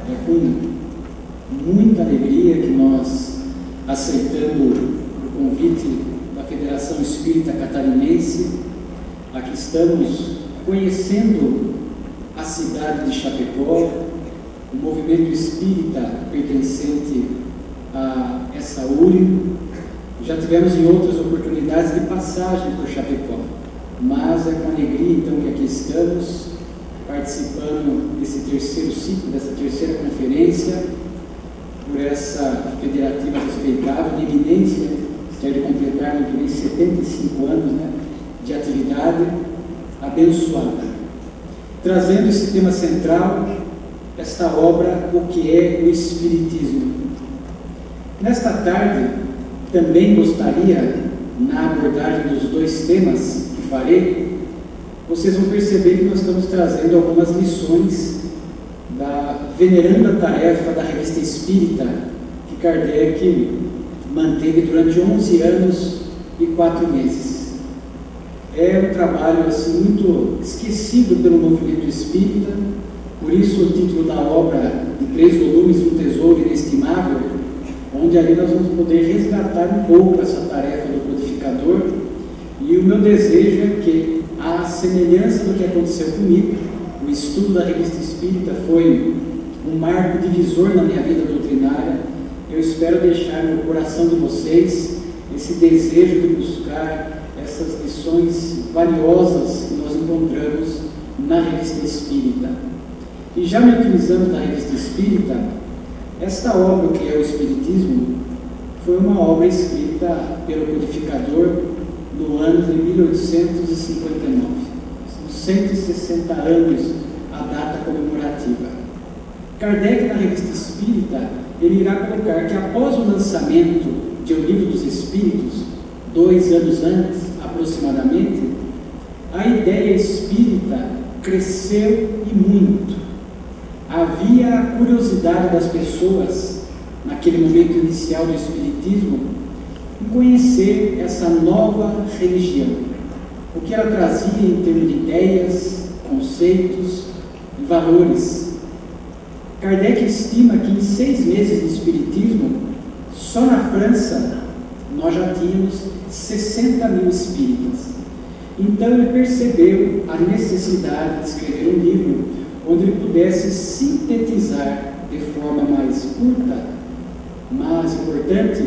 É com muita alegria que nós, aceitando o convite da Federação Espírita Catarinense, aqui estamos conhecendo a cidade de Chapecó, o movimento espírita pertencente a essa URI. Já tivemos em outras oportunidades de passagem por Chapecó, mas é com alegria então que aqui estamos participando desse terceiro ciclo, dessa terceira conferência, por essa federativa respeitável, de eminência, que de completar no que vem 75 anos, né, de atividade abençoada, trazendo esse tema central, esta obra, o que é o Espiritismo. Nesta tarde, também gostaria, na abordagem dos dois temas que farei, vocês vão perceber que nós estamos trazendo algumas lições da veneranda tarefa da Revista Espírita, que Kardec manteve durante 11 anos e 4 meses. É um trabalho assim, muito esquecido pelo movimento espírita, por isso o título da obra, de 3 volumes, Um Tesouro Inestimável, onde ali nós vamos poder resgatar um pouco essa tarefa do codificador. E o meu desejo é que, à semelhança do que aconteceu comigo, o estudo da Revista Espírita foi um marco divisor na minha vida doutrinária. Eu espero deixar no coração de vocês esse desejo de buscar essas lições valiosas que nós encontramos na Revista Espírita. E já me utilizando da Revista Espírita, esta obra, que é o Espiritismo, foi uma obra escrita pelo codificador no ano de 1859. São 160 anos a data comemorativa. Kardec, na Revista Espírita, ele irá colocar que após o lançamento de O Livro dos Espíritos, 2 anos antes aproximadamente, a ideia espírita cresceu e muito. Havia a curiosidade das pessoas, naquele momento inicial do Espiritismo, em conhecer essa nova religião, o que ela trazia em termos de ideias, conceitos e valores. Kardec estima que em 6 meses de Espiritismo, só na França, nós já tínhamos 60 mil espíritas. Então ele percebeu a necessidade de escrever um livro onde ele pudesse sintetizar de forma mais curta, mas importante,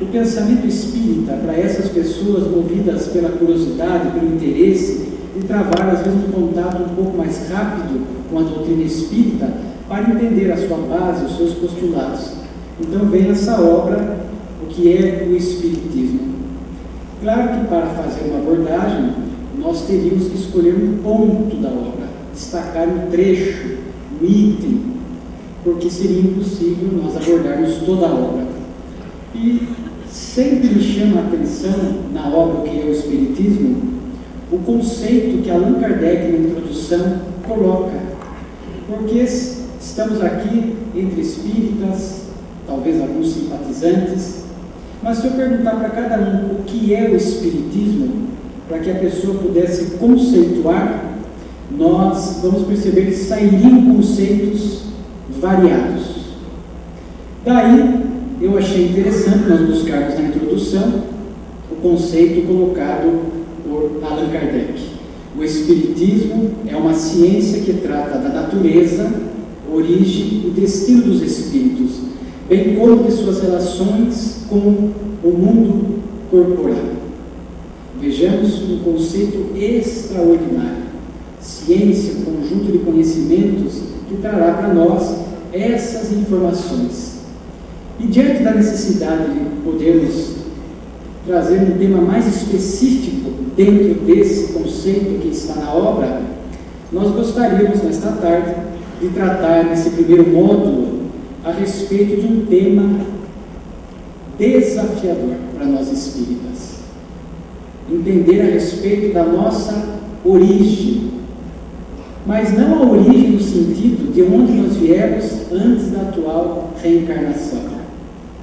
o pensamento espírita para essas pessoas movidas pela curiosidade, pelo interesse de travar às vezes um contato um pouco mais rápido com a doutrina espírita para entender a sua base, os seus postulados. Então vem essa obra, o que é o Espiritismo. Claro que para fazer uma abordagem, nós teríamos que escolher um ponto da obra, destacar um trecho, um item, porque seria impossível nós abordarmos toda a obra. E sempre me chama a atenção, na obra que é o Espiritismo, o conceito que Allan Kardec, na introdução, coloca. Porque estamos aqui entre espíritas, talvez alguns simpatizantes, mas se eu perguntar para cada um o que é o Espiritismo, para que a pessoa pudesse conceituar, nós vamos perceber que sairiam conceitos variados. Daí, eu achei interessante nós buscarmos na introdução o conceito colocado por Allan Kardec. O Espiritismo é uma ciência que trata da natureza, origem e destino dos espíritos, bem como de suas relações com o mundo corporal. Vejamos um conceito extraordinário. Ciência, conjunto de conhecimentos que trará para nós essas informações. E diante da necessidade de podermos trazer um tema mais específico dentro desse conceito que está na obra, nós gostaríamos, nesta tarde, de tratar nesse primeiro módulo a respeito de um tema desafiador para nós espíritas. Entender a respeito da nossa origem, mas não a origem no sentido de onde nós viemos antes da atual reencarnação.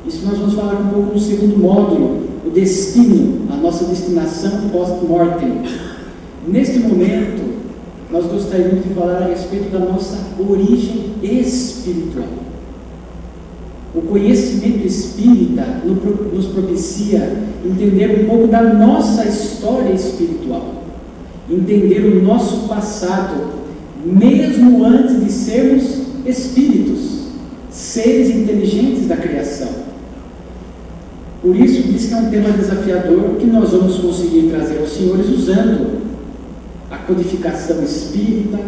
Isso nós vamos falar um pouco no segundo módulo, o destino, a nossa destinação post-mortem. Neste momento, nós gostaríamos de falar a respeito da nossa origem espiritual. O conhecimento espírita nos propicia entender um pouco da nossa história espiritual, entender o nosso passado, mesmo antes de sermos espíritos, seres inteligentes da criação. Por isso diz que é um tema desafiador que nós vamos conseguir trazer aos senhores usando a codificação espírita,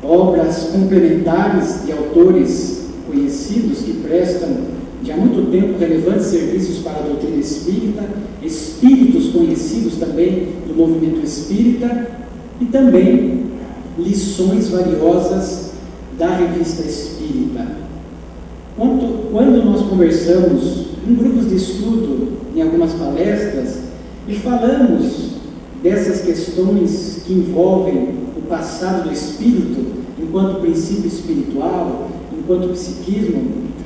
obras complementares de autores conhecidos que prestam de há muito tempo relevantes serviços para a doutrina espírita, espíritos conhecidos também do movimento espírita e também lições valiosas da revista espírita. Quando nós conversamos em grupos de estudo, em algumas palestras, e falamos dessas questões que envolvem o passado do espírito, enquanto princípio espiritual, enquanto psiquismo,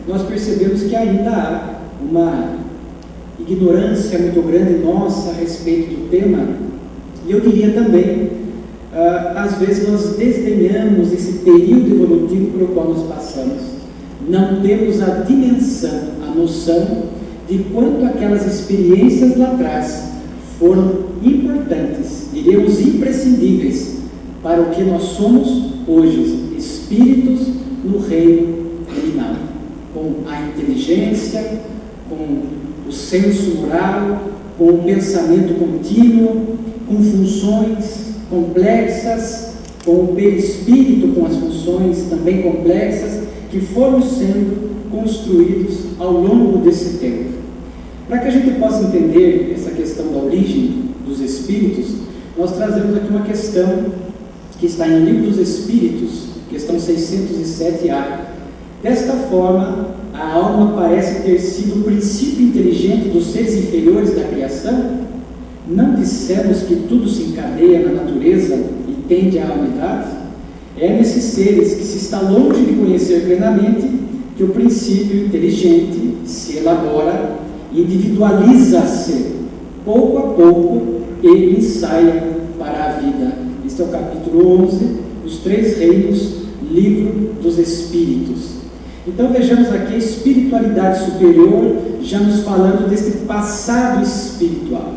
nós percebemos que ainda há uma ignorância muito grande nossa a respeito do tema, e eu diria também, às vezes nós desdenhamos esse período evolutivo pelo qual nós passamos, não temos a dimensão, a noção de quanto aquelas experiências lá atrás foram importantes, diríamos imprescindíveis, para o que nós somos hoje, espíritos no reino criminal, com a inteligência, com o senso moral, com o pensamento contínuo, com funções complexas, com o perispírito, com as funções também complexas, que foram sendo construídos ao longo desse tempo. Para que a gente possa entender essa questão da origem dos espíritos, nós trazemos aqui uma questão que está em Livro dos Espíritos, questão 607A. Desta forma, a alma parece ter sido o princípio inteligente dos seres inferiores da criação? Não dissemos que tudo se encadeia na natureza e tende à unidade? É nesses seres que se está longe de conhecer plenamente que o princípio inteligente se elabora, individualiza-se, pouco a pouco ele ensaia para a vida. Este é o capítulo 11, Os Três Reinos, Livro dos Espíritos. Então vejamos aqui a espiritualidade superior, já nos falando desse passado espiritual.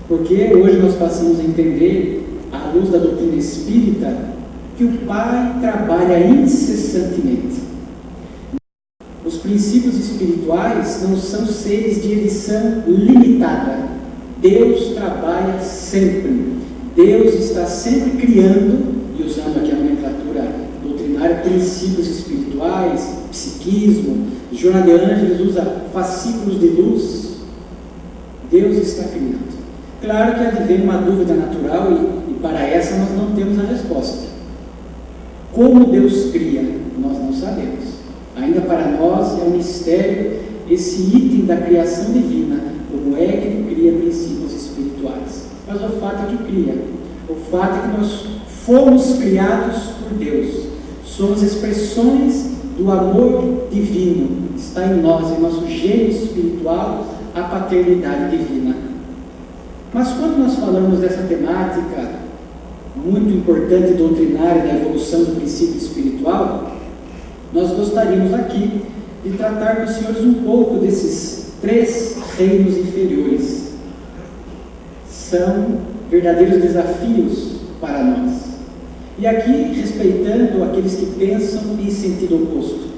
Porque hoje nós passamos a entender, à luz da doutrina espírita, que o Pai trabalha incessantemente. Os princípios espirituais não são seres de edição limitada. Deus trabalha sempre. Deus está sempre criando, e usando aqui a nomenclatura doutrinária, princípios espirituais, psiquismo, Joana de Ângeles usa fascículos de luz. Deus está criando. Claro que advém uma dúvida natural e para essa nós não temos a resposta. Como Deus cria, nós não sabemos. Ainda para nós é um mistério esse item da criação divina, como é que Ele cria princípios espirituais. Mas o fato é que cria. O fato é que nós fomos criados por Deus. Somos expressões do amor divino. Está em nós, em nosso gênio espiritual, a paternidade divina. Mas quando nós falamos dessa temática muito importante doutrinária da evolução do princípio espiritual, nós gostaríamos aqui de tratar com os senhores um pouco desses três reinos inferiores. São verdadeiros desafios para nós. E aqui, respeitando aqueles que pensam em sentido oposto.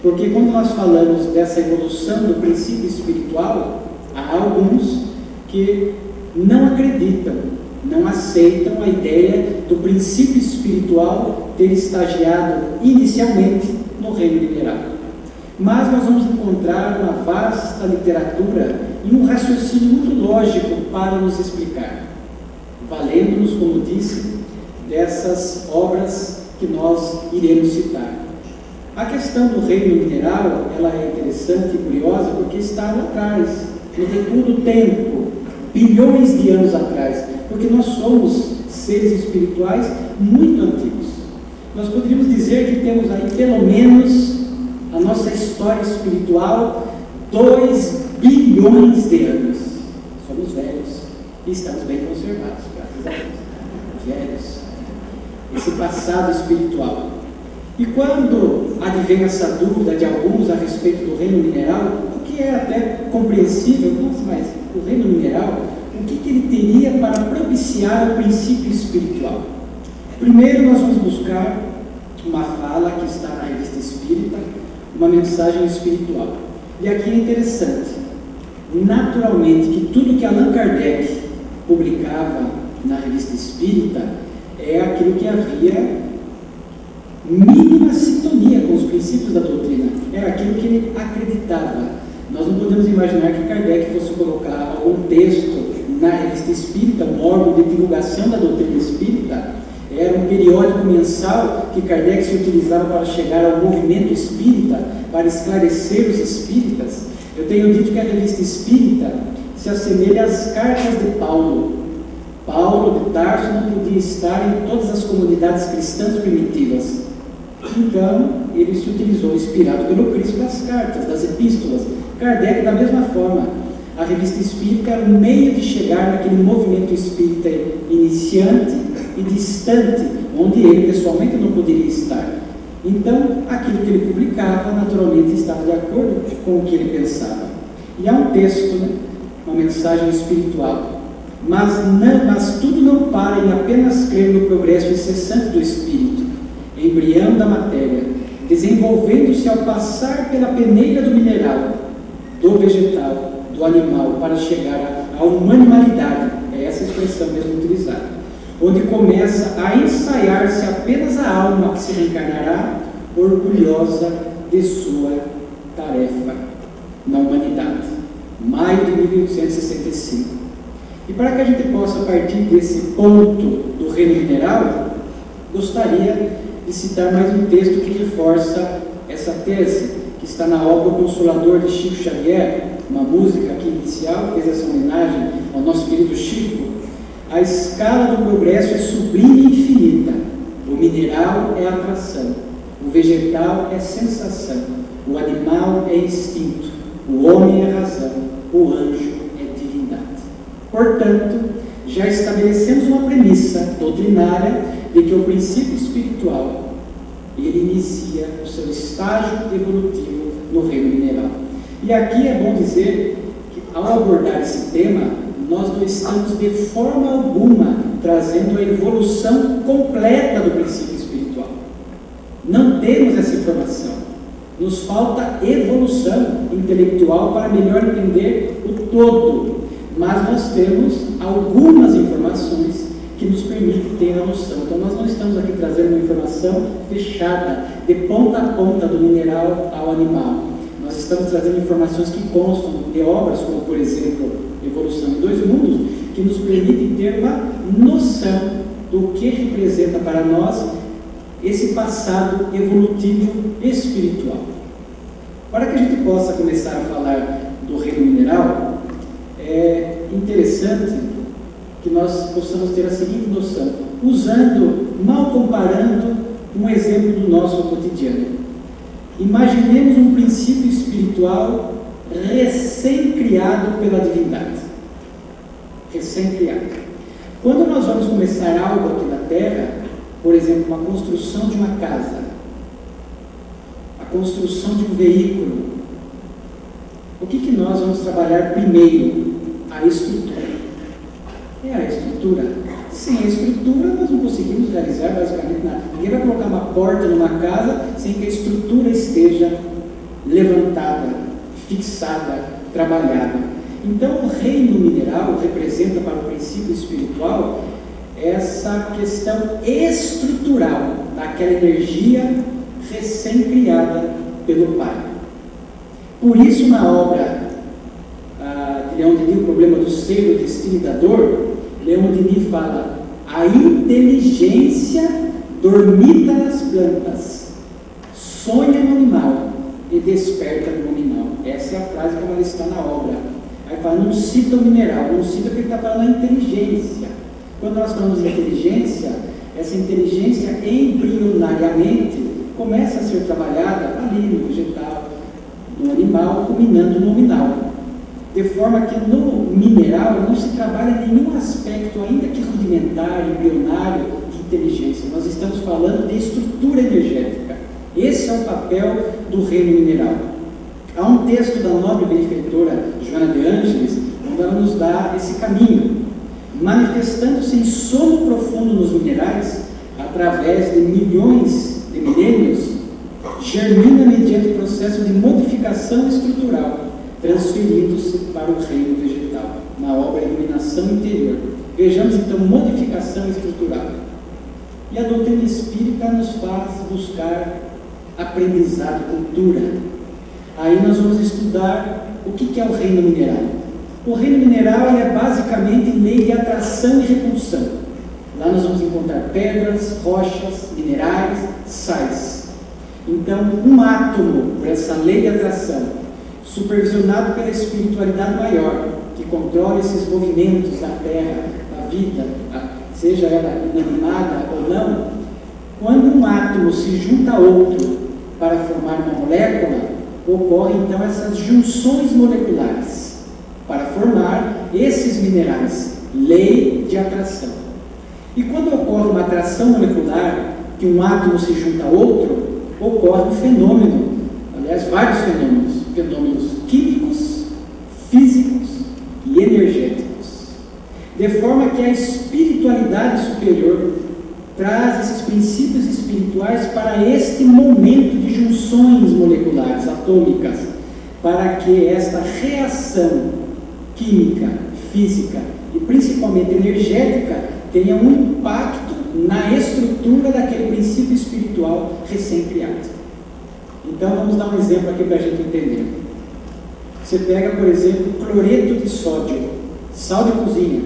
Porque quando nós falamos dessa evolução do princípio espiritual, há alguns que não acreditam, não aceitam a ideia do princípio espiritual ter estagiado inicialmente no reino mineral. Mas nós vamos encontrar uma vasta literatura e um raciocínio muito lógico para nos explicar, valendo-nos, como disse, dessas obras que nós iremos citar. A questão do reino mineral, ela é interessante e curiosa porque está lá atrás, no recuo do tempo, bilhões de anos atrás, porque nós somos seres espirituais muito antigos. Nós poderíamos dizer que temos aí pelo menos a nossa história espiritual 2 bilhões de anos. Somos velhos e estamos bem conservados, graças a Deus. Velhos. Esse passado espiritual. E quando advém essa dúvida de alguns a respeito do reino mineral, o que é até compreensível, nossa, mas o reino mineral, o que ele teria para propiciar o princípio espiritual? Primeiro nós vamos buscar uma fala que está na Revista Espírita, uma mensagem espiritual. E aqui é interessante, naturalmente, que tudo que Allan Kardec publicava na Revista Espírita é aquilo que havia mínima sintonia com os princípios da doutrina, era aquilo que ele acreditava. Nós não podemos imaginar que Kardec fosse colocar algum texto na Revista Espírita, um órgão de divulgação da doutrina espírita. Era um periódico mensal que Kardec se utilizava para chegar ao movimento espírita, para esclarecer os espíritas. Eu tenho dito que a Revista Espírita se assemelha às cartas de Paulo. Paulo de Tarso não podia estar em todas as comunidades cristãs primitivas. Então, ele se utilizou, inspirado pelo Cristo, das cartas, das epístolas. Kardec, da mesma forma, a Revista Espírita era um meio de chegar naquele movimento espírita iniciante e distante, onde ele pessoalmente não poderia estar. Então, aquilo que ele publicava, naturalmente, estava de acordo com o que ele pensava. E há um texto, uma mensagem espiritual, mas tudo não para em apenas crer no progresso incessante do espírito, embrião da matéria, desenvolvendo-se ao passar pela peneira do mineral, do vegetal, do animal, para chegar à humanimalidade, é essa expressão mesmo utilizada, onde começa a ensaiar-se apenas a alma que se reencarnará orgulhosa de sua tarefa na humanidade. Maio de 1865. E para que a gente possa partir desse ponto do reino mineral, gostaria de citar mais um texto que reforça essa tese, que está na obra O Consolador de Chico Xavier, uma música aqui inicial, fez essa homenagem ao nosso querido Chico. A escala do progresso é sublime e infinita. O mineral é atração, o vegetal é sensação, o animal é instinto, o homem é razão, o anjo é divindade. Portanto, já estabelecemos uma premissa doutrinária de que o princípio espiritual, ele inicia o seu estágio evolutivo no reino mineral. E aqui é bom dizer que, ao abordar esse tema, nós não estamos de forma alguma trazendo a evolução completa do princípio espiritual. Não temos essa informação. Nos falta evolução intelectual para melhor entender o todo. Mas nós temos algumas informações que nos permitem ter a noção. Então nós não estamos aqui trazendo uma informação fechada, de ponta a ponta, do mineral ao animal. Nós estamos trazendo informações que constam de obras, como por exemplo, Evolução em Dois Mundos, que nos permitem ter uma noção do que representa para nós esse passado evolutivo espiritual. Para que a gente possa começar a falar do reino mineral, é interessante que nós possamos ter a seguinte noção, mal comparando um exemplo do nosso cotidiano. Imaginemos um princípio espiritual recém-criado pela divindade. Recém-criado. Quando nós vamos começar algo aqui na Terra, por exemplo, uma construção de uma casa, a construção de um veículo, o que nós vamos trabalhar primeiro? A estrutura. É a estrutura. Sem a estrutura, nós não conseguimos realizar basicamente nada. Ninguém vai colocar uma porta numa casa sem que a estrutura esteja levantada, fixada, trabalhada. Então, o reino mineral representa para o princípio espiritual essa questão estrutural daquela energia recém-criada pelo Pai. Por isso, na obra de Leon Denis, O Problema do Ser, do Destino e da Dor, Leon Denis fala: a inteligência dormita nas plantas, sonha no animal e desperta no nominal. Essa é a frase como ela está na obra. Aí fala, não cita o mineral, não cita porque ele está falando da inteligência. Quando nós falamos de inteligência, essa inteligência embrionariamente começa a ser trabalhada ali no vegetal, no animal, culminando no nominal. De forma que no mineral não se trabalha nenhum aspecto, ainda que rudimentar, embrionário, de inteligência. Nós estamos falando de estrutura energética. Esse é o papel do reino mineral. Há um texto da nobre benfeitora Joana de Ângeles, onde ela nos dá esse caminho, manifestando-se em sono profundo nos minerais, através de milhões de milênios, germina mediante o processo de modificação estrutural, transferindo-se para o reino vegetal, na obra Iluminação Interior. Vejamos então modificação estrutural. E a doutrina espírita nos faz buscar aprendizado, cultura. Aí nós vamos estudar o que é o reino mineral. O reino mineral é basicamente lei de atração e repulsão. Lá nós vamos encontrar pedras, rochas, minerais, sais. Então, um átomo, por essa lei de atração, supervisionado pela espiritualidade maior, que controla esses movimentos da Terra, da vida, seja ela inanimada ou não, quando um átomo se junta a outro para formar uma molécula, ocorrem então essas junções moleculares para formar esses minerais, lei de atração. E quando ocorre uma atração molecular, que um átomo se junta a outro, ocorre um fenômeno, aliás, vários fenômenos químicos, físicos e energéticos, de forma que a espiritualidade superior traz esses princípios espirituais para este momento de junções moleculares, atômicas, para que esta reação química, física e principalmente energética tenha um impacto na estrutura daquele princípio espiritual recém-criado. Então vamos dar um exemplo aqui para a gente entender. Você pega, por exemplo, cloreto de sódio, sal de cozinha,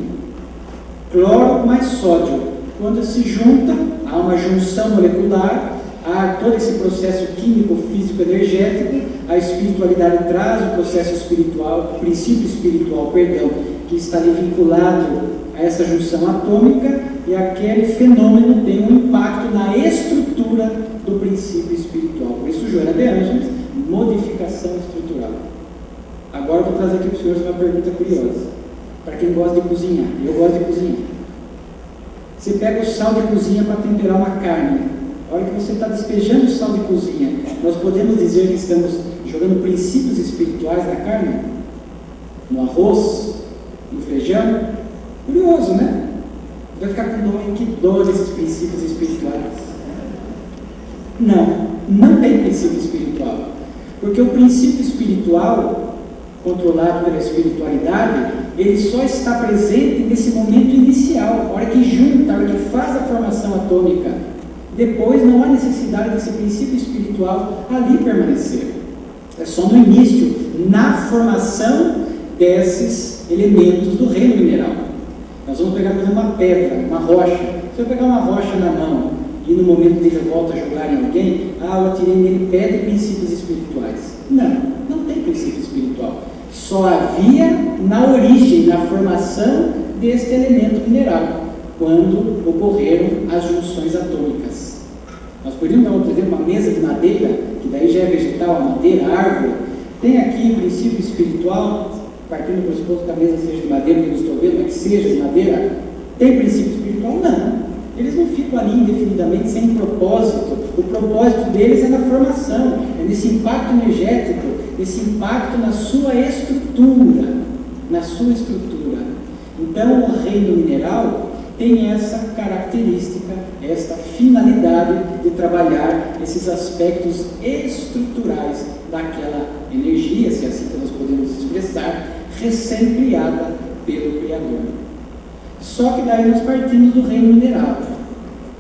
cloro mais sódio. Quando se juntam, há uma junção molecular, há todo esse processo químico, físico, energético, a espiritualidade traz o processo espiritual, o princípio espiritual, que está ali vinculado a essa junção atômica, e aquele fenômeno tem um impacto na estrutura do princípio espiritual. Por isso, Joana de Ângeles, modificação estrutural. Agora vou trazer aqui para os senhores uma pergunta curiosa, para quem gosta de cozinhar. Eu gosto de cozinhar. Você pega o sal de cozinha para temperar uma carne. A hora que você está despejando o sal de cozinha, nós podemos dizer que estamos jogando princípios espirituais na carne? No arroz? No feijão? Curioso, né? Vai ficar com dor, que dor esses princípios espirituais. Não tem princípio espiritual. Porque o princípio espiritual, controlado pela espiritualidade, ele só está presente nesse momento inicial, a hora que junta, a hora que faz a formação atômica. Depois não há necessidade desse princípio espiritual ali permanecer. É só no início, na formação desses elementos do reino mineral. Nós vamos pegar, por exemplo, uma pedra, uma rocha. Se eu pegar uma rocha na mão e no momento de revolta jogar em alguém, eu atirei nele pedra e princípios espirituais. Não tem princípio espiritual. Só havia na origem, na formação deste elemento mineral, quando ocorreram as junções atômicas. Nós poderíamos dar outro exemplo, uma mesa de madeira, que daí já é vegetal, a madeira, a árvore. Tem aqui o princípio espiritual, partindo do pressuposto que a mesa seja de madeira, que eu estou vendo, mas que seja de madeira. Tem princípio espiritual? Não. Eles não ficam ali indefinidamente sem propósito. O propósito deles é na formação, é nesse impacto energético, esse impacto na sua estrutura, Então, o reino mineral tem essa característica, esta finalidade de trabalhar esses aspectos estruturais daquela energia, se assim que nós podemos expressar, recém-criada pelo Criador. Só que daí nós partimos do reino mineral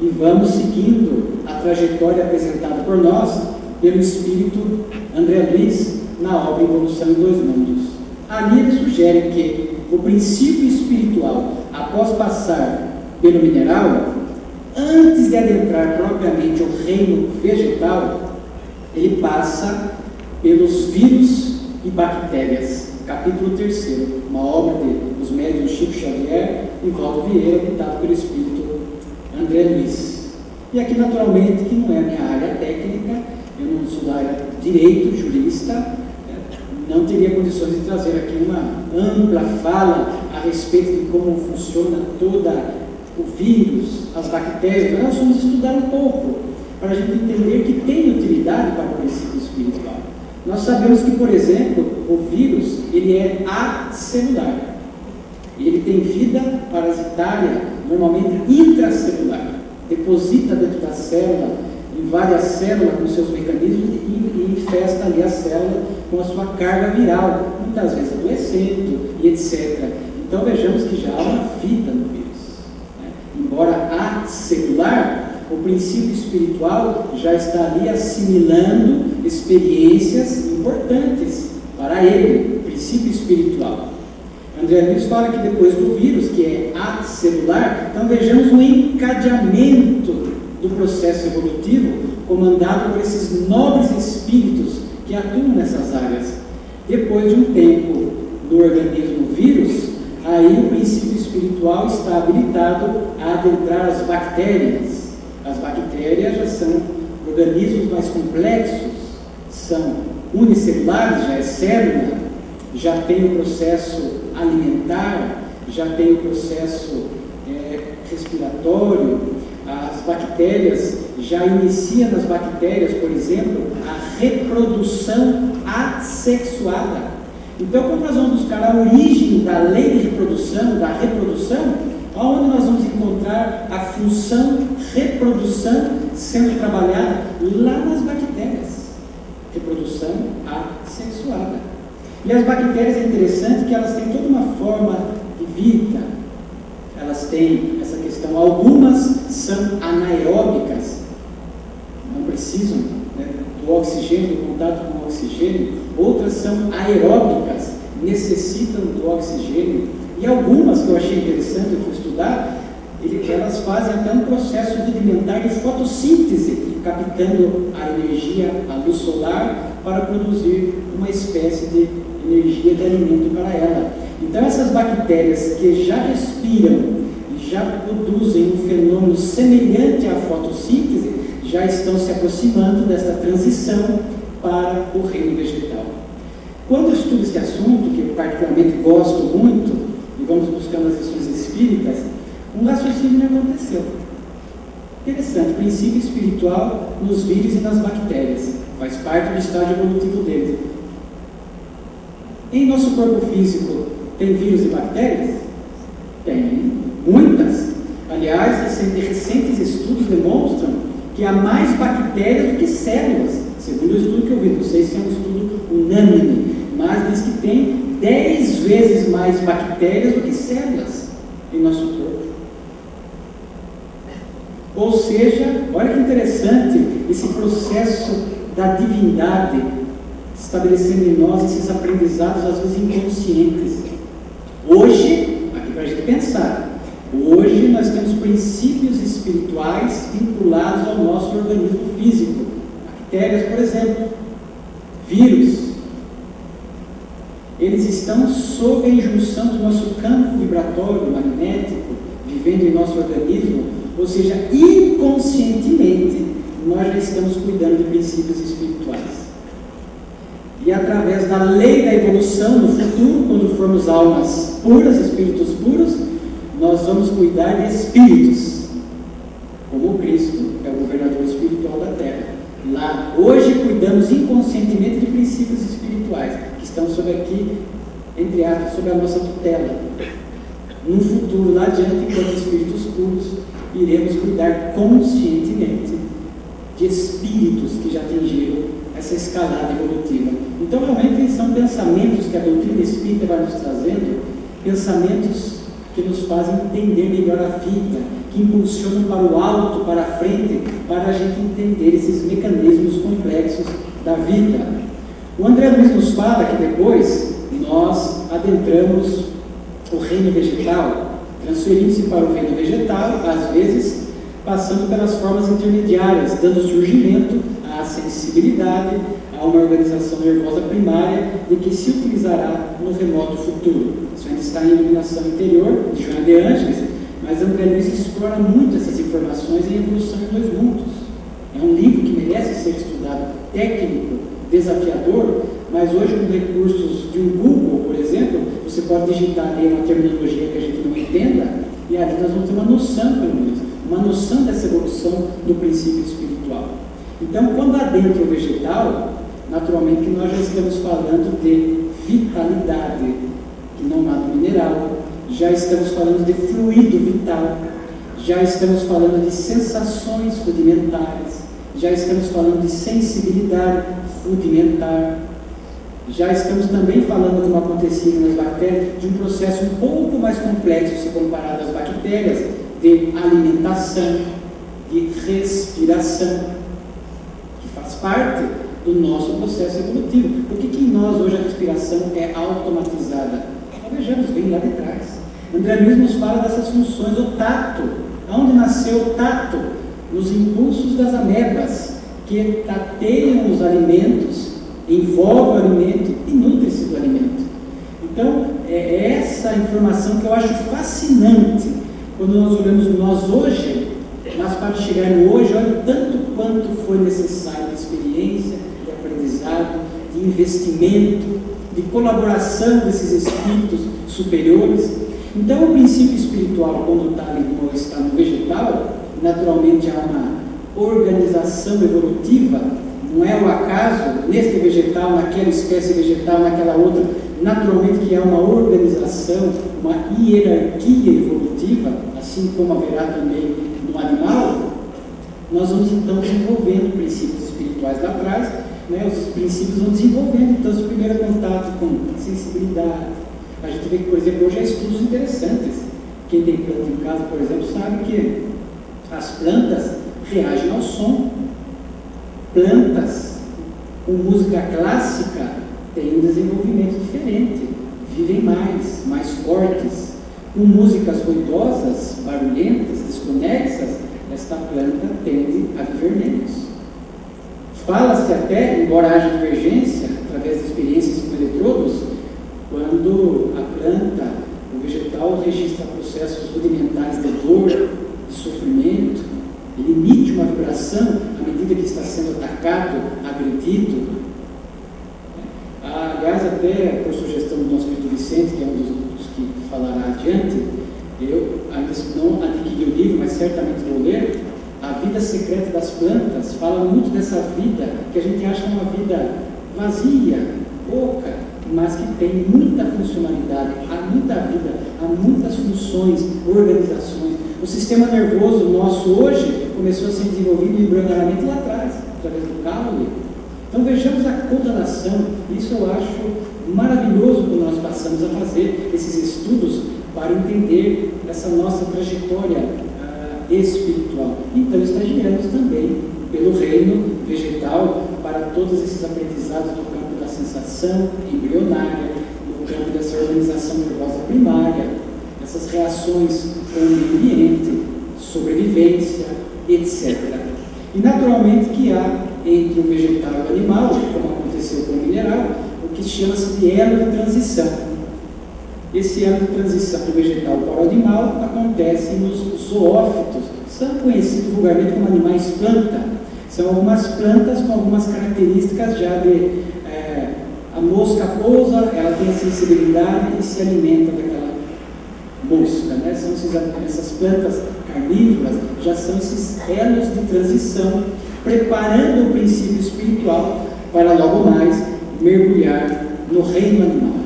e vamos seguindo a trajetória apresentada por nós pelo Espírito André Luiz na obra Evolução em Dois Mundos. Ali ele sugere que o princípio espiritual, após passar pelo mineral, antes de adentrar propriamente o reino vegetal, ele passa pelos vírus e bactérias. Capítulo 3º, uma obra dos médiuns Chico Xavier e Valdo Vieira, ditado pelo Espírito André Luiz. E aqui, naturalmente, que não é a minha área técnica, eu não sou da área de direito, jurista, não teria condições de trazer aqui uma ampla fala a respeito de como funciona todo o vírus, as bactérias. Nós vamos estudar um pouco, para a gente entender que tem utilidade para o princípio espiritual. Nós sabemos que, por exemplo, o vírus, ele é acelular. Ele tem vida parasitária, normalmente intracelular. Deposita dentro da célula, invade a célula com seus mecanismos e infesta ali a célula com a sua carga viral, muitas vezes adoecendo e etc. Então vejamos que já há uma vida no vírus, né? Embora acelular, o princípio espiritual já está ali assimilando experiências importantes para ele, o princípio espiritual. André Luiz fala que depois do vírus, que é acelular, então vejamos um encadeamento do processo evolutivo comandado por esses nobres espíritos que atuam nessas áreas. Depois de um tempo no organismo vírus, aí o princípio espiritual está habilitado a adentrar as bactérias. As bactérias já são organismos mais complexos, são unicelulares, já é célula, já tem o processo alimentar, já tem o processo respiratório. As bactérias, já inicia nas bactérias, por exemplo, a reprodução assexuada. Então, quando nós vamos buscar a origem da lei de reprodução, onde nós vamos encontrar a função reprodução sendo trabalhada? Lá nas bactérias. Reprodução assexuada. E as bactérias é interessante que elas têm toda uma forma de vida. Elas têm essa questão, algumas são anaeróbicas, não precisam, né, do oxigênio, do contato com o oxigênio. Outras são aeróbicas, necessitam do oxigênio. E algumas, que eu achei interessante, eu fui estudar, elas fazem até um processo rudimentar de fotossíntese, captando a energia, a luz solar, para produzir uma espécie de energia de alimento para ela. Então essas bactérias que já respiram e já produzem um fenômeno semelhante à fotossíntese, já estão se aproximando dessa transição para o reino vegetal. Quando eu estudo esse assunto, que eu particularmente gosto muito, e vamos buscando as lições espíritas, um raciocínio aconteceu. Interessante, princípio espiritual nos vírus e nas bactérias, faz parte do estágio evolutivo dele. Em nosso corpo físico, tem vírus e bactérias? Tem, muitas. Aliás, recentes estudos demonstram que há mais bactérias do que células. Segundo o estudo que eu vi, não sei se é um estudo unânime, mas diz que tem 10 vezes mais bactérias do que células em nosso corpo. Ou seja, olha que interessante esse processo da divindade estabelecendo em nós esses aprendizados, às vezes inconscientes. Hoje, aqui para a gente pensar, hoje nós temos princípios espirituais vinculados ao nosso organismo físico. Bactérias, por exemplo, vírus, eles estão sob a injunção do nosso campo vibratório, magnético, vivendo em nosso organismo, ou seja, inconscientemente, nós já estamos cuidando de princípios espirituais. E através da lei da evolução, no futuro, quando formos almas puras, espíritos puros, nós vamos cuidar de espíritos, como Cristo é o governador espiritual da Terra. Lá, hoje, cuidamos inconscientemente de princípios espirituais, que estão sobre aqui, entre aspas, sobre a nossa tutela. No futuro, lá adiante, enquanto espíritos puros, iremos cuidar conscientemente de espíritos que já atingiram essa escalada evolutiva. Então, realmente, são pensamentos que a doutrina espírita vai nos trazendo, pensamentos que nos fazem entender melhor a vida, que impulsionam para o alto, para a frente, para a gente entender esses mecanismos complexos da vida. O André Luiz nos fala que depois nós adentramos o reino vegetal, transferindo-se para o reino vegetal, às vezes passando pelas formas intermediárias, dando surgimento à sensibilidade, a uma organização nervosa primária de que se utilizará no remoto futuro. Isso ainda está em Iluminação Interior, de Joana de Ângeles, mas André Luiz explora muito essas informações em Evolução em Dois Mundos. É um livro que merece ser estudado, técnico, desafiador, mas hoje com recursos de um Google, por exemplo, você pode digitar ali uma terminologia que a gente não entenda, e ali nós vamos ter uma noção, pelo menos, uma noção dessa evolução do princípio espiritual. Então, quando adentra o vegetal, naturalmente que nós já estamos falando de vitalidade, que não há no mineral, já estamos falando de fluido vital, já estamos falando de sensações rudimentares, já estamos falando de sensibilidade rudimentar, já estamos também falando, como acontecia nas bactérias, de um processo um pouco mais complexo se comparado às bactérias, de alimentação, de respiração, que faz parte do nosso processo evolutivo. Por que em nós hoje a respiração é automatizada? Vejamos bem lá de trás. André Luiz nos fala dessas funções, o tato. Onde nasceu o tato? Nos impulsos das amebas, que tateiam os alimentos, envolvem o alimento e nutrem-se do alimento. Então, é essa informação que eu acho fascinante quando nós olhamos nós hoje, mas para chegar no hoje, olha tanto quanto foi necessário de experiência, de aprendizado, de investimento, de colaboração desses espíritos superiores. Então, o princípio espiritual, quando está no vegetal, naturalmente há uma organização evolutiva, não é o acaso, neste vegetal, naquela espécie vegetal, naquela outra, naturalmente que há uma organização, uma hierarquia evolutiva, assim como haverá também no animal. Nós vamos então desenvolvendo princípios espirituais lá atrás, né? Os princípios vão desenvolvendo, então, o primeiro contato com sensibilidade. A gente vê que, por exemplo, hoje há estudos interessantes. Quem tem planta em casa, por exemplo, sabe que as plantas reagem ao som. Plantas com música clássica têm um desenvolvimento diferente, vivem mais fortes. Com músicas ruidosas, barulhentas, desconexas, esta planta tende a viver menos. Fala-se até, embora haja divergência, através de experiências com eletrodos, quando a planta, o vegetal, registra processos rudimentares de dor, de sofrimento, ele emite uma vibração à medida que está sendo atacado, agredido. Aliás, até por sugestão do nosso querido Vicente, que é um dos que falará adiante, eu ainda não adquiri o livro, mas certamente vou ler. A vida secreta das plantas fala muito dessa vida que a gente acha uma vida vazia, pouca, mas que tem muita funcionalidade, há muita vida, há muitas funções, organizações. O sistema nervoso nosso hoje começou a ser desenvolvido embrionariamente lá atrás, através do caule. Então vejamos a correlação. Isso eu acho maravilhoso quando nós passamos a fazer esses estudos para entender essa nossa trajetória espiritual. Então estagiamos também pelo reino vegetal para todos esses aprendizados do campo da sensação embrionária, no campo dessa organização nervosa primária, essas reações com o meio ambiente, sobrevivência, etc. E naturalmente que há entre o vegetal e o animal, como aconteceu com o mineral, o que chama-se de elo de transição. Esse elo de transição do vegetal para o animal acontece nos zoófitos, que são conhecidos vulgarmente como animais planta. São algumas plantas com algumas características já de... a mosca pousa, ela tem a sensibilidade e se alimenta daquela mosca, né? São essas plantas carnívoras, já são esses elos de transição, preparando o princípio espiritual para logo mais mergulhar no reino animal.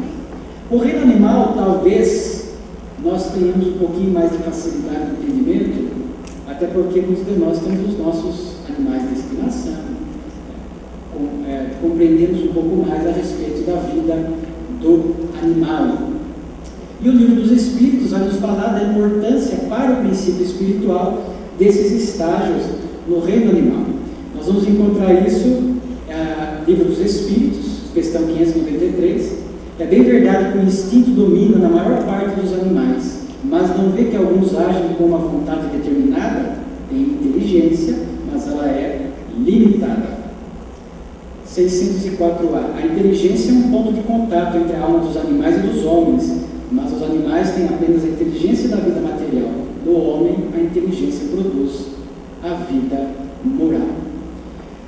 O reino animal, talvez, nós tenhamos um pouquinho mais de facilidade de entendimento, até porque muitos de nós temos os nossos animais de estimação, compreendemos um pouco mais a respeito da vida do animal. E o livro dos Espíritos vai nos falar da importância para o princípio espiritual desses estágios no reino animal. Nós vamos encontrar isso no livro dos Espíritos, questão 593. É bem verdade que o instinto domina na maior parte dos animais, mas não vê que alguns agem com uma vontade determinada, têm inteligência, mas ela é limitada. 604A. A inteligência é um ponto de contato entre a alma dos animais e dos homens, mas os animais têm apenas a inteligência da vida material. No homem, a inteligência produz a vida moral.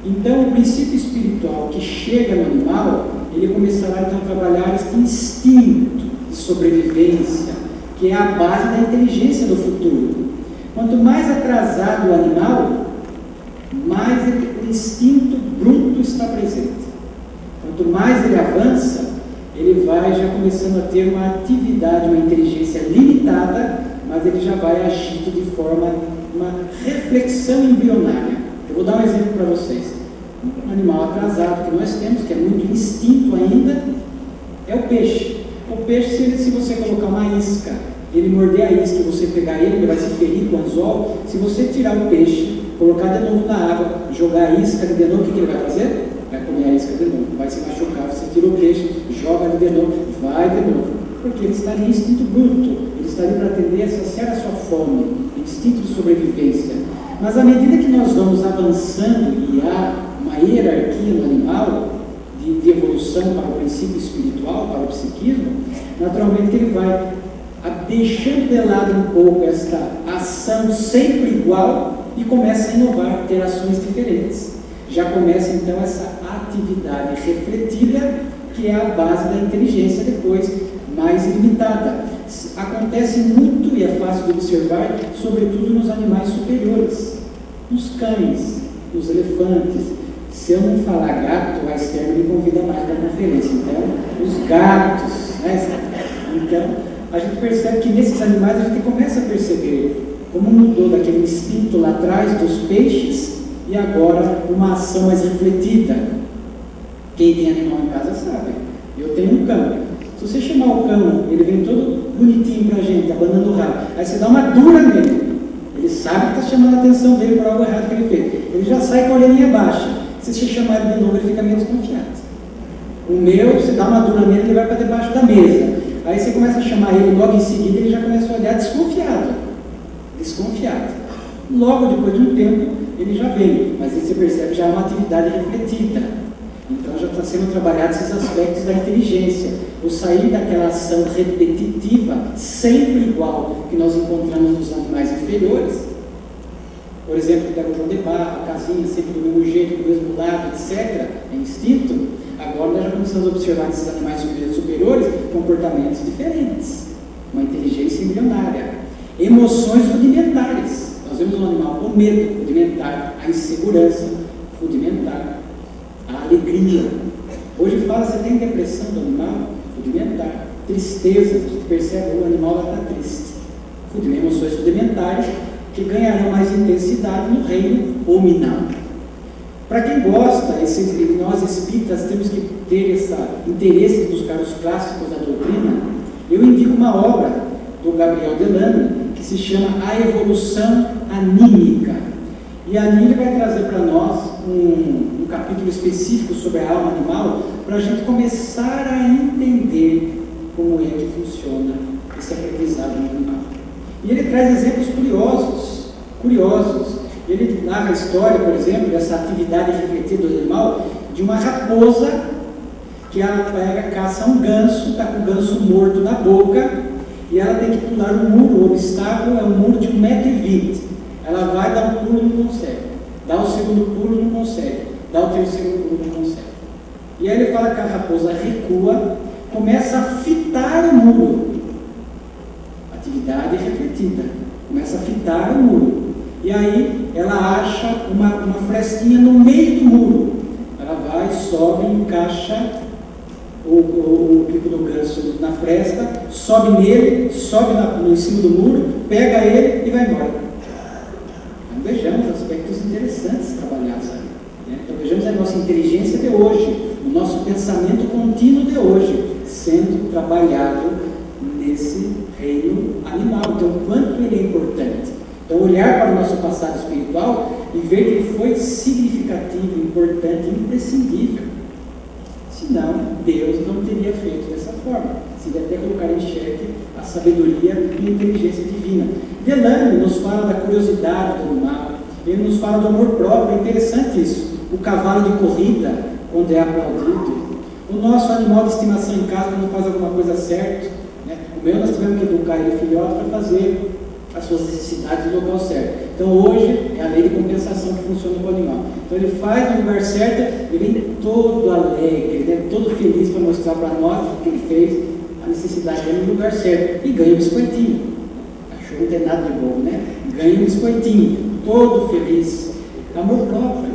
Então, o princípio espiritual que chega no animal, ele começará então a trabalhar este instinto de sobrevivência, que é a base da inteligência do futuro. Quanto mais atrasado o animal, mais o instinto bruto está presente. Quanto mais ele avança, ele vai já começando a ter uma atividade, uma inteligência limitada, mas ele já vai agindo de forma, uma reflexão embrionária. Eu vou dar um exemplo para vocês. Um animal atrasado que nós temos, que é muito instinto ainda, é o peixe. O peixe, se você colocar uma isca, ele morder a isca e você pegar ele, ele vai se ferir com o anzol. Se você tirar o peixe, colocar de novo na água, jogar a isca de novo, o que ele vai fazer? Vai comer a isca de novo, vai se machucar. Você tira o peixe, joga ele de novo, vai de novo. Porque ele está em instinto bruto, ele está ali para atender, saciar a sua fome, instinto de sobrevivência. Mas à medida que nós vamos avançando e há uma hierarquia no animal, de evolução para o princípio espiritual, para o psiquismo, naturalmente ele vai deixando de lado um pouco esta ação sempre igual e começa a inovar, ter ações diferentes. Já começa então essa atividade refletida, que é a base da inteligência depois, mais ilimitada. Acontece muito e é fácil de observar, sobretudo nos animais superiores, nos cães, nos elefantes. Se eu não falar gato, a Esther me convida mais para a conferência. Então, os gatos, né? Então, a gente percebe que nesses animais a gente começa a perceber como mudou daquele instinto lá atrás dos peixes e agora uma ação mais refletida. Quem tem animal em casa sabe. Eu tenho um cão. Se você chamar o cão, ele vem todo bonitinho para a gente, abanando o rabo. Aí você dá uma dura nele. Ele sabe que está chamando a atenção dele para algo errado que ele fez. Ele já sai com a orelhinha baixa. Se você chamar ele de novo, ele fica meio desconfiado. O meu, você dá uma dura nele, ele vai para debaixo da mesa. Aí você começa a chamar ele, logo em seguida ele já começa a olhar desconfiado. Desconfiado. Logo depois de um tempo, ele já vem. Mas aí você percebe já é uma atividade refletida. Então já está sendo trabalhado esses aspectos da inteligência. O sair daquela ação repetitiva, sempre igual, que nós encontramos nos animais inferiores. Por exemplo, pega o João de Barro, a casinha sempre do mesmo jeito, do mesmo lado, etc. É instinto. Agora nós já começamos a observar nesses animais superiores comportamentos diferentes. Uma inteligência embrionária. Emoções rudimentares. Nós vemos no animal o medo rudimentar, a insegurança rudimentar, a alegria. Hoje fala, você tem depressão do animal? Rudimentar. Tristeza, a gente percebe que o animal está triste. Emoções rudimentares que ganharão mais intensidade no reino hominal. Para quem gosta, nós espíritas temos que ter esse interesse de buscar os clássicos da doutrina. Eu indico uma obra do Gabriel Delano que se chama A Evolução Anímica. E ali ele vai trazer para nós um capítulo específico sobre a alma animal, para a gente começar a entender como é que funciona esse aprendizado no animal. E ele traz exemplos curiosos. Ele narra a história, por exemplo, dessa atividade refletida do animal, de uma raposa que ela caça um ganso, está com o ganso morto na boca, e ela tem que pular um muro. O obstáculo é um muro de 1,20 m. Ela vai dar um pulo e não consegue. Dá o segundo pulo e não consegue. Dá o terceiro pulo e não consegue. E aí ele fala que a raposa recua, começa a fitar o muro. Atividade refletida. Começa a fitar o muro. E aí ela acha uma frestinha no meio do muro. Ela vai, sobe, encaixa o bico do ganso na fresta, sobe nele, sobe em cima do muro, pega ele e vai embora. Então vejamos aspectos interessantes trabalhados aí. Né? Então vejamos a nossa inteligência de hoje, o nosso pensamento contínuo de hoje, sendo trabalhado nesse reino animal. Então, quanto ele é importante. Então, olhar para o nosso passado espiritual e ver que ele foi significativo, importante, imprescindível. Senão, Deus não teria feito dessa forma. Seria até colocar em xeque a sabedoria e a inteligência divina. Delano nos fala da curiosidade do animal, ele nos fala do amor próprio. É interessante isso. O cavalo de corrida, quando é aplaudido. O nosso animal de estimação em casa, quando faz alguma coisa certa. Né? O meu, nós tivemos que educar ele filhote para fazer as suas necessidades no local certo. Então hoje é a lei de compensação que funciona com o animal. Então ele faz no lugar certo, ele vem todo alegre, né? Todo feliz para mostrar para nós que ele fez a necessidade dele no lugar certo. E ganha um biscoitinho. Cachorro não tem nada de bom, né? Ganha um biscoitinho, todo feliz. amor próprio.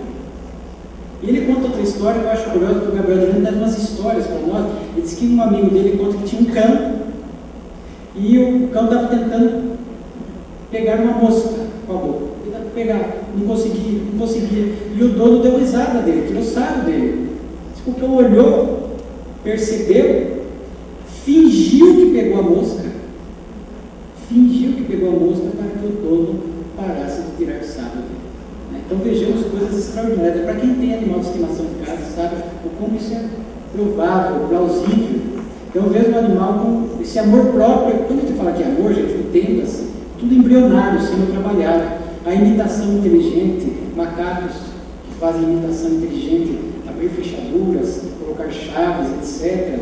E ele conta outra história que eu acho curiosa, porque o Gabriel Durante dá umas histórias para nós. Ele disse que um amigo dele conta que tinha um cão, e o cão estava tentando pegar uma mosca com a boca. Tentando pegar, não conseguia. E o dono deu risada dele, tirou sarro dele. O cão olhou, percebeu, fingiu que pegou a mosca para que o dono parasse de tirar sarro dele. Então vejamos coisas extraordinárias. Para quem tem animal de estimação em casa, sabe como isso é provável, plausível. Então vejo um animal com esse amor próprio. Quando a gente fala que é amor, gente, entenda assim, tudo embrionário, sendo trabalhado. A imitação inteligente, macacos que fazem imitação inteligente, abrir fechaduras, colocar chaves, etc.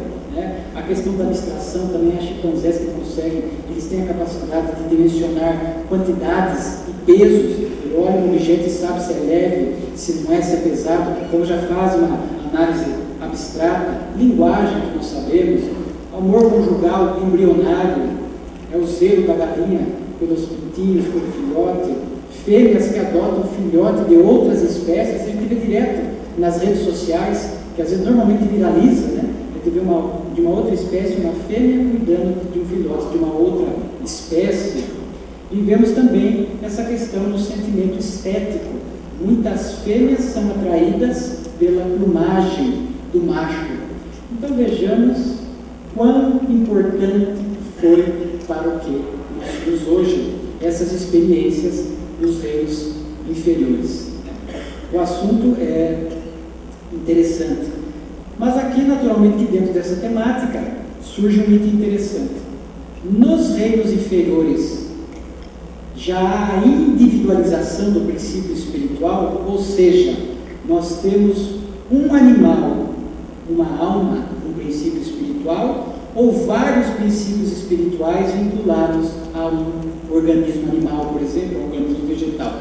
A questão da abstração também, há chimpanzés que conseguem, eles têm a capacidade de dimensionar quantidades e pesos. Ele olha um objeto e sabe se é leve, se não é, se é pesado. Então já faz uma análise abstrata. Linguagem, que nós sabemos. Amor conjugal, embrionário, é o zelo da galinha pelos pintinhos, pelo filhote. Fêmeas que adotam filhote de outras espécies, a gente vê direto nas redes sociais, que às vezes normalmente viraliza, né? A gente vê de uma outra espécie, uma fêmea cuidando de um filhote de uma outra espécie. E vemos também essa questão do sentimento estético. Muitas fêmeas são atraídas pela plumagem do macho. Então vejamos quão importante foi para o que nós temos hoje essas experiências dos reinos inferiores. O assunto é interessante. Mas aqui, naturalmente, dentro dessa temática, surge um item interessante. Nos reinos inferiores, já há a individualização do princípio espiritual, ou seja, nós temos um animal, uma alma, um princípio espiritual, ou vários princípios espirituais vinculados a um organismo animal, por exemplo, um organismo vegetal.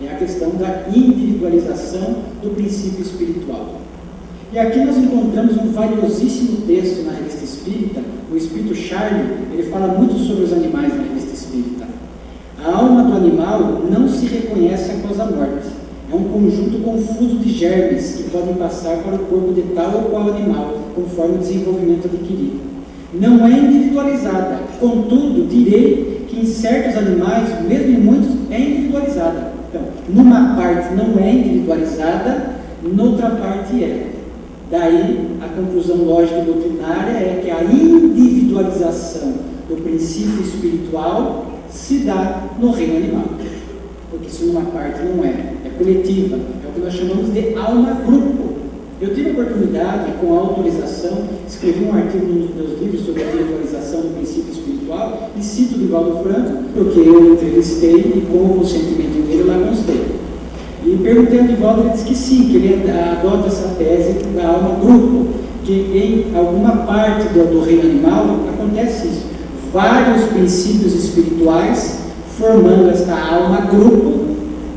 É a questão da individualização do princípio espiritual. E aqui nós encontramos um valiosíssimo texto na Revista Espírita. O Espírito Charlie, ele fala muito sobre os animais na Revista Espírita. A alma do animal não se reconhece após a morte. É um conjunto confuso de germes que podem passar para o corpo de tal ou qual animal, conforme o desenvolvimento adquirido. Não é individualizada, contudo, direi que em certos animais, mesmo em muitos, é individualizada. Então, numa parte não é individualizada, noutra parte é. Daí, a conclusão lógica e doutrinária é que a individualização do princípio espiritual se dá no reino animal. Porque se numa parte não é coletiva, é o que nós chamamos de alma-grupo. Eu tive a oportunidade, com a autorização, escrevi um artigo nos meus livros sobre a individualização do princípio espiritual e cito Divaldo Franco, porque eu entrevistei e com o consentimento dele lá constei. E perguntei ao Divaldo, ele disse que sim, que ele adota essa tese da alma-grupo, que em alguma parte do reino animal acontece isso. Vários princípios espirituais formando esta alma-grupo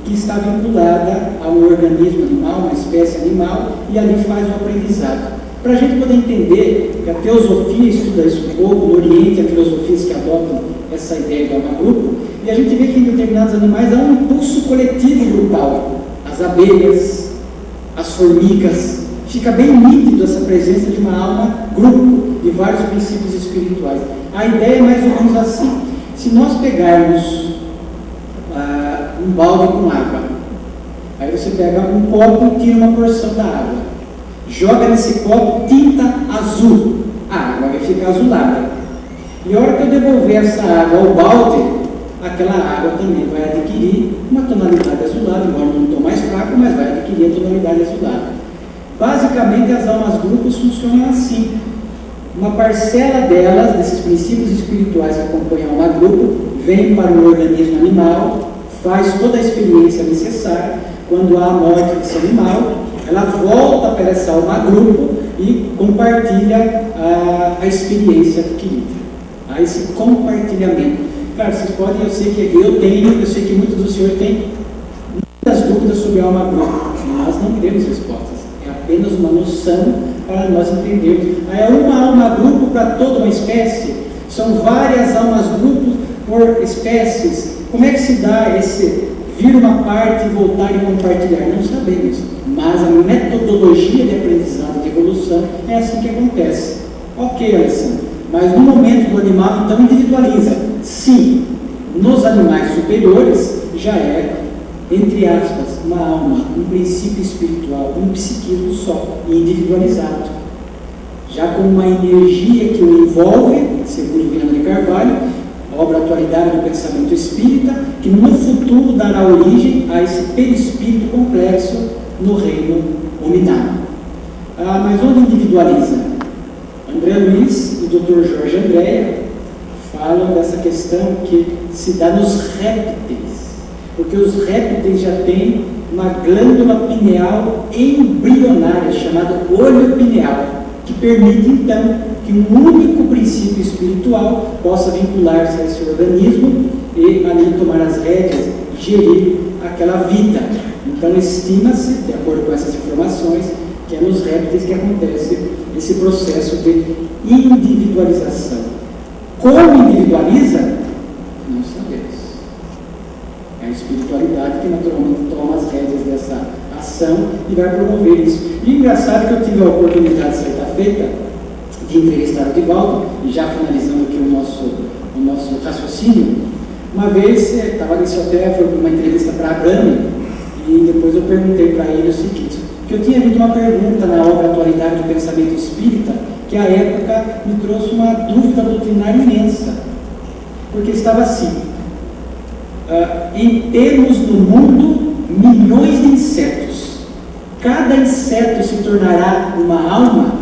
que está vinculada a um organismo animal, uma espécie animal, e ali faz o aprendizado. Para a gente poder entender que a teosofia estuda isso um pouco, no Oriente, há filosofias que adotam essa ideia de alma-grupo, e a gente vê que em determinados animais há um impulso coletivo grupal. As abelhas, as formigas, fica bem nítido essa presença de uma alma-grupo, de vários princípios espirituais. A ideia é mais ou menos assim: se nós pegarmos um balde com água, aí você pega um copo e tira uma porção da água, joga nesse copo tinta azul, a água vai ficar azulada, e a hora que eu devolver essa água ao balde, aquela água também vai adquirir uma tonalidade azulada, embora não estou mais fraco, mas vai adquirir a tonalidade azulada. Basicamente, as almas grupos funcionam assim. Uma parcela delas, desses princípios espirituais que acompanham a alma grupo, vem para o organismo animal, faz toda a experiência necessária. Quando há a morte desse animal, ela volta para essa alma grupo e compartilha a experiência adquirida. Há esse compartilhamento. Claro, vocês podem, eu sei que eu sei que muitos dos senhores têm muitas dúvidas sobre a alma grupo. Nós não temos respostas. É apenas uma noção para nós entendermos. É uma alma grupo para toda uma espécie? São várias almas grupos por espécies? Como é que se dá esse vir uma parte e voltar e compartilhar? Não sabemos, mas a metodologia de aprendizado, de evolução, é assim que acontece. Ok, Alessandro, mas no momento do animal, então, individualiza. Sim, nos animais superiores já é, entre aspas, uma alma, um princípio espiritual, um psiquismo só, individualizado, já com uma energia que o envolve, segundo Viana de Carvalho, obra Atualidade do Pensamento Espírita, que no futuro dará origem a esse perispírito complexo no reino hominal. Mas onde individualiza? André Luiz e o Dr. Jorge Andréa falam dessa questão que se dá nos répteis, porque os répteis já têm uma glândula pineal embrionária, chamada olho pineal, que permite então que um único princípio espiritual possa vincular-se a esse organismo e ali tomar as rédeas, gerir aquela vida. Então estima-se, de acordo com essas informações, que é nos répteis que acontece esse processo de individualização. Como individualiza? Não sabemos. É a espiritualidade que naturalmente toma as rédeas dessa ação e vai promover isso. E engraçado que eu tive a oportunidade, certa feita, de entrevistar o Divaldo, e já finalizando aqui o nosso raciocínio. Uma vez, estava nesse hotel, foi uma entrevista para a Brahma, e depois eu perguntei para ele o seguinte, que eu tinha lido uma pergunta na obra Atualidade do Pensamento Espírita, que à época me trouxe uma dúvida doutrinária imensa, porque estava assim, em termos no mundo, milhões de insetos, cada inseto se tornará uma alma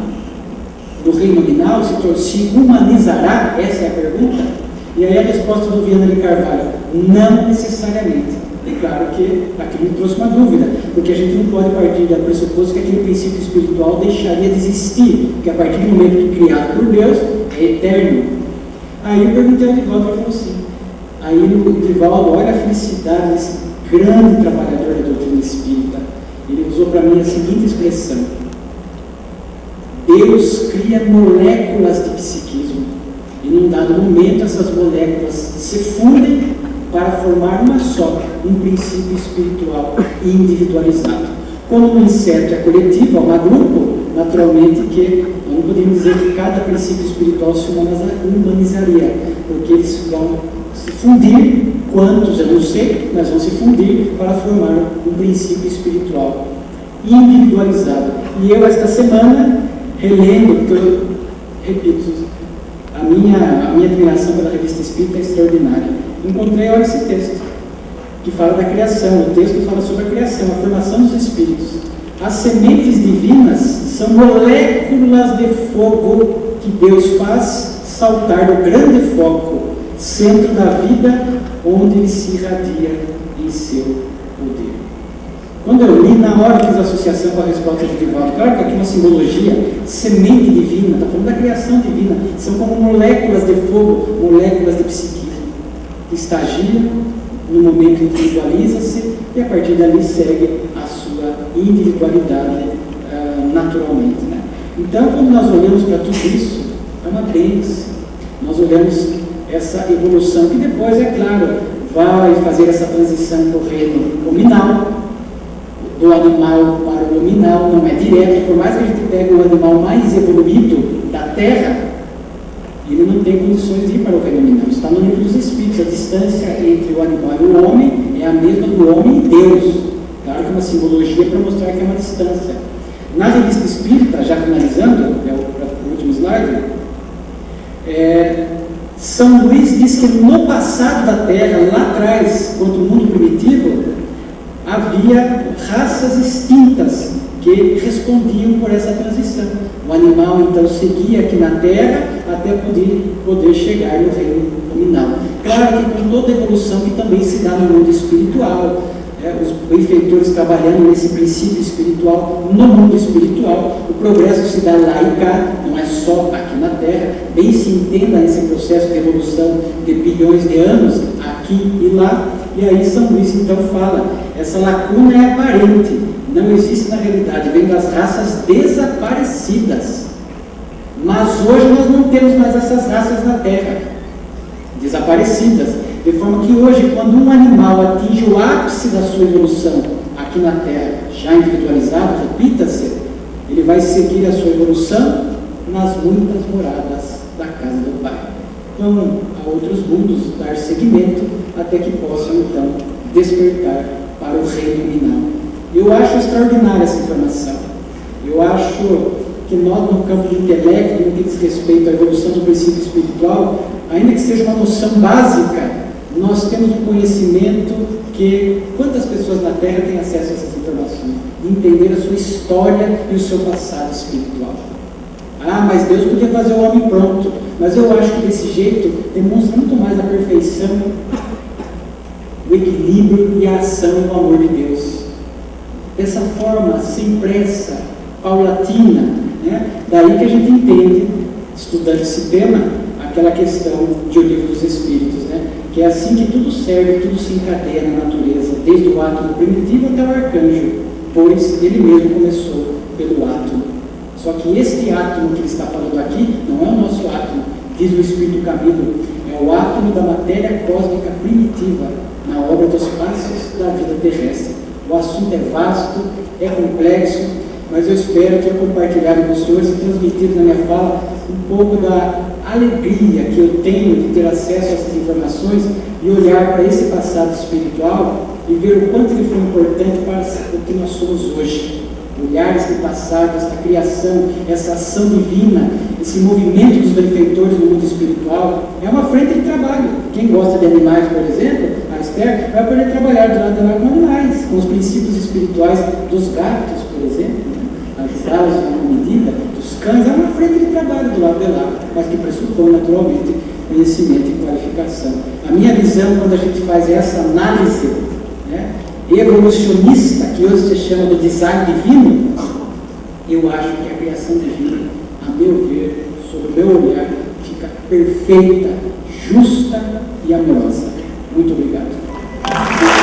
do reino nominal, se humanizará? Essa é a pergunta. E aí a resposta do Viana de Carvalho, não necessariamente. E claro que aquilo me trouxe uma dúvida, porque a gente não pode partir do pressuposto que aquele princípio espiritual deixaria de existir, porque a partir do momento que criado por Deus, é eterno. Aí eu perguntei ao Divaldo, ele falou assim, aí o Divaldo, olha a felicidade desse grande trabalhador da doutrina espírita, ele usou para mim a seguinte expressão, Deus cria moléculas de psiquismo, e num dado momento essas moléculas se fundem para formar uma só, um princípio espiritual individualizado. Como um inseto é coletivo, é um grupo, naturalmente que não podemos dizer que cada princípio espiritual se humanizaria, porque eles vão se fundir, quantos eu não sei, mas vão se fundir para formar um princípio espiritual individualizado. E eu esta semana, relendo, porque eu repito, a minha admiração pela Revista Espírita é extraordinária. Encontrei, olha esse texto, que fala da criação, o texto fala sobre a criação, a formação dos espíritos. As sementes divinas são moléculas de fogo que Deus faz saltar do grande foco, centro da vida, onde ele se irradia em seu poder. Quando eu li, na hora fiz a associação com a resposta de Divaldo, claro que aqui uma simbologia, semente divina, está falando da criação divina, são como moléculas de fogo, moléculas de psiquismo, que estagiam, no momento individualiza-se e a partir dali segue a sua individualidade naturalmente. Né? Então, quando nós olhamos para tudo isso, é uma bênção, nós olhamos essa evolução, que depois, é claro, vai fazer essa transição para o reino nominal, do animal para o nominal, não é direto, por mais que a gente pegue o animal mais evoluído da Terra, ele não tem condições de ir para o reino nominal, está no livro dos Espíritos, a distância entre o animal e o homem é a mesma do homem e Deus, claro que é uma simbologia para mostrar que é uma distância. Na Revista Espírita, já finalizando, é o último slide, São Luís diz que no passado da Terra, lá atrás, quanto o mundo primitivo, havia raças extintas que respondiam por essa transição. O animal então seguia aqui na Terra até poder chegar no reino nominal. Claro que com toda a evolução que também se dá no mundo espiritual, os benfeitores trabalhando nesse princípio espiritual, no mundo espiritual, o progresso se dá lá e cá, não é só aqui na Terra, bem se entenda esse processo de evolução de bilhões de anos, aqui e lá, e aí São Luís então fala, essa lacuna é aparente, não existe na realidade, vem das raças desaparecidas, mas hoje nós não temos mais essas raças na Terra, desaparecidas, De forma que hoje, quando um animal atinge o ápice da sua evolução aqui na Terra, já individualizado, repita-se, ele vai seguir a sua evolução nas muitas moradas da casa do Pai. Vão a outros mundos dar seguimento até que possam, então, despertar para o reino nominal. Eu acho extraordinária essa informação. Eu acho que nós, no campo do intelecto, no que diz respeito à evolução do princípio espiritual, ainda que seja uma noção básica, nós temos um conhecimento que quantas pessoas na Terra têm acesso a essas informações? De entender a sua história e o seu passado espiritual. Ah, mas Deus podia fazer o homem pronto. Mas eu acho que desse jeito demonstra muito mais a perfeição, o equilíbrio e a ação e o amor de Deus. Dessa forma, sem pressa, paulatina, né? Daí que a gente entende, estudando esse tema, aquela questão de O Livro dos Espíritos, né? Que é assim que tudo serve, tudo se encadeia na natureza, desde o átomo primitivo até o arcanjo, pois ele mesmo começou pelo átomo. Só que este átomo que ele está falando aqui não é o nosso átomo, diz o Espírito Camilo, é o átomo da matéria cósmica primitiva, na obra dos passos da vida terrestre. O assunto é vasto, é complexo, mas eu espero ter compartilhado com os senhores e transmitido na minha fala um pouco da alegria que eu tenho de ter acesso a essas informações e olhar para esse passado espiritual e ver o quanto ele foi importante para o que nós somos hoje. Olhar este passado, esta criação, essa ação divina, esse movimento dos benfeitores no mundo espiritual, é uma frente de trabalho. Quem gosta de animais, por exemplo, a Esther, vai poder trabalhar do lado de lá com animais, com os princípios espirituais dos gatos, por exemplo, né? Ajudá-los em alguma medida, dos cães, é uma frente de trabalho do lado de lá, mas que pressupõe naturalmente conhecimento e qualificação. A minha visão, quando a gente faz essa análise, né, evolucionista, que hoje se chama do design divino, eu acho que a criação divina, a meu ver, sob o meu olhar, fica perfeita, justa e amorosa. Muito obrigado.